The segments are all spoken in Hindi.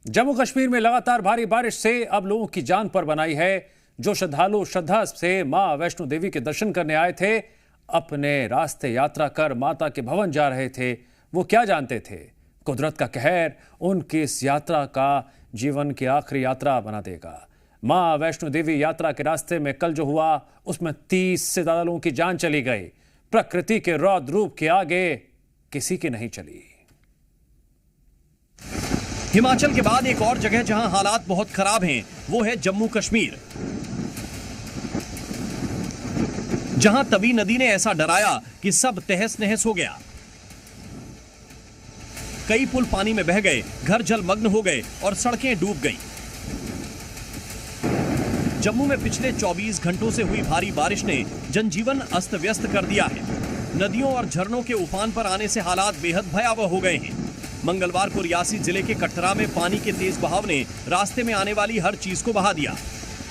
जम्मू कश्मीर में लगातार भारी बारिश से अब लोगों की जान पर बनाई है। जो श्रद्धालु श्रद्धा से मां वैष्णो देवी के दर्शन करने आए थे, अपने रास्ते यात्रा कर माता के भवन जा रहे थे, वो क्या जानते थे कुदरत का कहर उनकी इस यात्रा का जीवन की आखिरी यात्रा बना देगा। मां वैष्णो देवी यात्रा के रास्ते में कल जो हुआ उसमें 30 से ज्यादा लोगों की जान चली गई। प्रकृति के रौद्र रूप के आगे किसी की नहीं चली। हिमाचल के बाद एक और जगह जहां हालात बहुत खराब हैं, वो है जम्मू कश्मीर, जहां तवी नदी ने ऐसा डराया कि सब तहस नहस हो गया। कई पुल पानी में बह गए, घर जलमग्न हो गए और सड़कें डूब गईं। जम्मू में पिछले 24 घंटों से हुई भारी बारिश ने जनजीवन अस्त व्यस्त कर दिया है। नदियों और झरनों के उफान पर आने से हालात बेहद भयावह हो गए हैं। मंगलवार को रियासी जिले के कटरा में पानी के तेज बहाव ने रास्ते में आने वाली हर चीज को बहा दिया।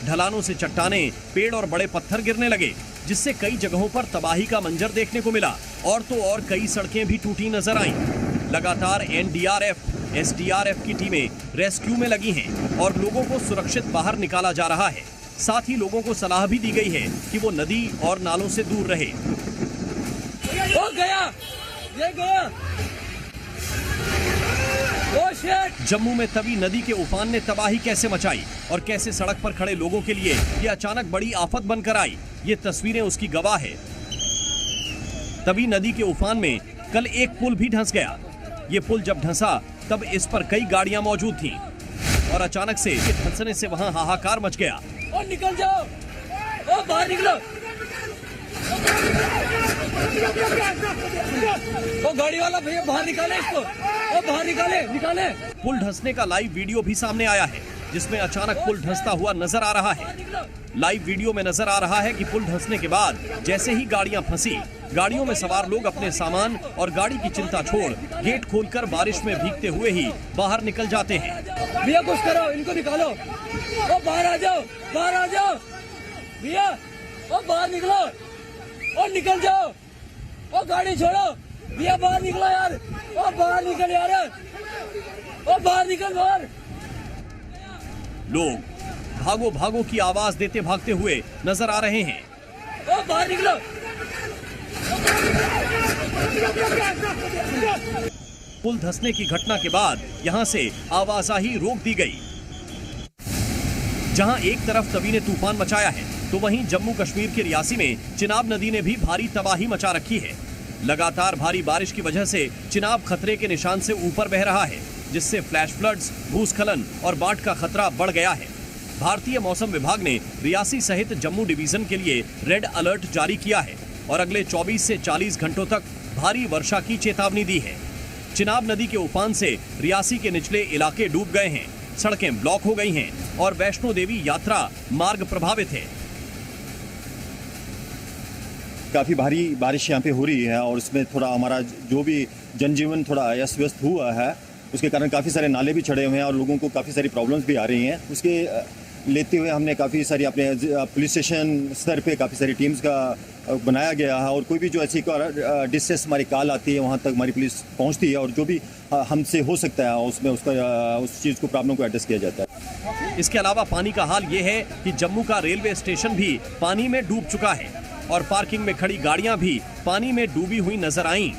ढलानों से चट्टानें, पेड़ और बड़े पत्थर गिरने लगे, जिससे कई जगहों पर तबाही का मंजर देखने को मिला। और तो और कई सड़कें भी टूटी नजर आईं। लगातार एनडीआरएफ, एसडीआरएफ की टीमें रेस्क्यू में लगी हैं और लोगों को सुरक्षित बाहर निकाला जा रहा है। साथ ही लोगों को सलाह भी दी गई है कि वो नदी और नालों से दूर रहे। ये गया। जम्मू में तवी नदी के उफान ने तबाही कैसे मचाई और कैसे सड़क पर खड़े लोगों के लिए ये अचानक बड़ी आफत बनकर आई, ये तस्वीरें उसकी गवाह है। तवी नदी के उफान में कल एक पुल भी धंस गया। ये पुल जब धंसा तब इस पर कई गाड़ियां मौजूद थीं और अचानक से धंसने से वहां हाहाकार मच गया। और निकल जाओ, ओ बाहर निकलो, ओ गाड़ी वाला भैया बाहर निकाले इसको, ओ बाहर निकाले। पुल धंसने का लाइव वीडियो भी सामने आया है, जिसमें अचानक पुल धंसता हुआ नजर आ रहा है। लाइव वीडियो में नजर आ रहा है कि पुल धंसने के बाद जैसे ही गाड़ियां फंसी, गाड़ियों में सवार लोग अपने सामान और गाड़ी की चिंता छोड़ गेट खोलकर बारिश में भीगते हुए ही बाहर निकल जाते हैं। भैया कुछ करो, इनको निकालो, ओ बाहर आ जाओ भैया, ओ बाहर निकलो, ओ निकल जाओ, ओ गाड़ी छोड़ो भैया, बाहर निकलो यार, ओ बाहर निकल यार, ओ बाहर निकल बाहर। लोग भागो भागो की आवाज देते भागते हुए नजर आ रहे हैं। ओ बाहर निकलो। पुल धंसने की घटना के बाद यहां से आवाजाही रोक दी गई। जहां एक तरफ तवी ने तूफान मचाया है, तो वहीं जम्मू कश्मीर के रियासी में चिनाब नदी ने भी भारी तबाही मचा रखी है। लगातार भारी बारिश की वजह से चिनाब खतरे के निशान से ऊपर बह रहा है, जिससे फ्लैश फ्लड्स, भूस्खलन और बाढ़ का खतरा बढ़ गया है। भारतीय मौसम विभाग ने रियासी सहित जम्मू डिवीजन के लिए रेड अलर्ट जारी किया है और अगले 24 से 40 घंटों तक भारी वर्षा की चेतावनी दी है। चिनाब नदी के उफान से रियासी के निचले इलाके डूब गए हैं, सड़कें ब्लॉक हो गई हैं और वैष्णो देवी यात्रा मार्ग प्रभावित है। काफ़ी भारी बारिश यहाँ पे हो रही है और इसमें थोड़ा हमारा जो भी जनजीवन थोड़ा अस्त व्यस्त हुआ है, उसके कारण काफ़ी सारे नाले भी चढ़े हुए हैं और लोगों को काफ़ी सारी प्रॉब्लम्स भी आ रही हैं। उसके लेते हुए हमने काफ़ी सारी अपने पुलिस स्टेशन स्तर पे काफ़ी सारी टीम्स का बनाया गया है और कोई भी जो ऐसी डिस्ट्रेस हमारी कॉल आती है, वहाँ तक हमारी पुलिस पहुँचती है और जो भी हमसे हो सकता है उसमें उस चीज़ को, प्रॉब्लम को एड्रेस किया जाता है। इसके अलावा पानी का हाल ये है कि जम्मू का रेलवे स्टेशन भी पानी में डूब चुका है और पार्किंग में खड़ी गाड़ियां भी पानी में डूबी हुई नजर आईं।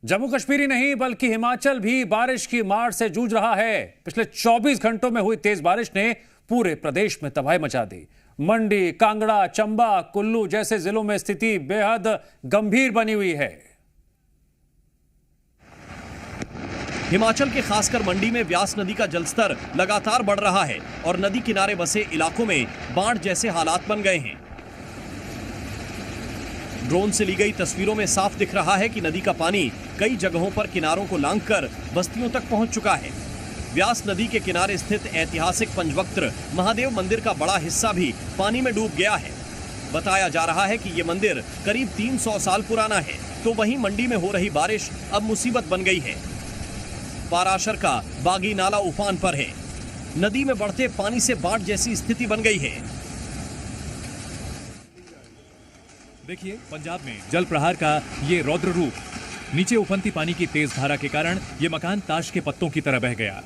जम्मू कश्मीर ही नहीं बल्कि हिमाचल भी बारिश की मार से जूझ रहा है। पिछले 24 घंटों में हुई तेज बारिश ने पूरे प्रदेश में तबाही मचा दी। मंडी, कांगड़ा, चंबा, कुल्लू जैसे जिलों में स्थिति बेहद गंभीर बनी हुई है। हिमाचल के खासकर मंडी में व्यास नदी का जलस्तर लगातार बढ़ रहा है और नदी किनारे बसे इलाकों में बाढ़ जैसे हालात बन गए हैं। ड्रोन से ली गई तस्वीरों में साफ दिख रहा है कि नदी का पानी कई जगहों पर किनारों को लांघकर बस्तियों तक पहुंच चुका है। व्यास नदी के किनारे स्थित ऐतिहासिक पंचवक्त्र महादेव मंदिर का बड़ा हिस्सा भी पानी में डूब गया है। बताया जा रहा है कि ये मंदिर करीब 300 साल पुराना है। तो वहीं मंडी में हो रही बारिश अब मुसीबत बन गई है। पाराशर का बागी नाला उफान पर है। नदी में बढ़ते पानी से बाढ़ जैसी स्थिति बन गई है। देखिए पंजाब में जल प्रहार का ये रौद्र रूप। नीचे उफनती पानी की तेज धारा के कारण ये मकान ताश के पत्तों की तरह बह गया।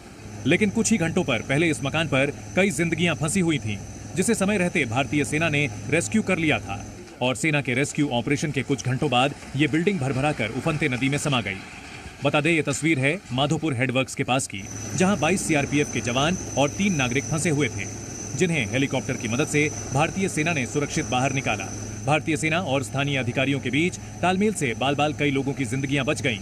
लेकिन कुछ ही घंटों पर पहले इस मकान पर कई जिंदगियां फंसी हुई थीं, जिसे समय रहते भारतीय सेना ने रेस्क्यू कर लिया था और सेना के रेस्क्यू ऑपरेशन के कुछ घंटों बाद ये बिल्डिंग भरभराकर उफनते नदी में समा गई। बता दें, ये तस्वीर है माधोपुर हेडवर्क्स के पास की, जहां 22 सीआरपीएफ के जवान और 3 नागरिक फंसे हुए थे, जिन्हें हेलीकॉप्टर की मदद से भारतीय सेना ने सुरक्षित बाहर निकाला। भारतीय सेना और स्थानीय अधिकारियों के बीच तालमेल से बाल बाल कई लोगों की जिंदगियां बच गईं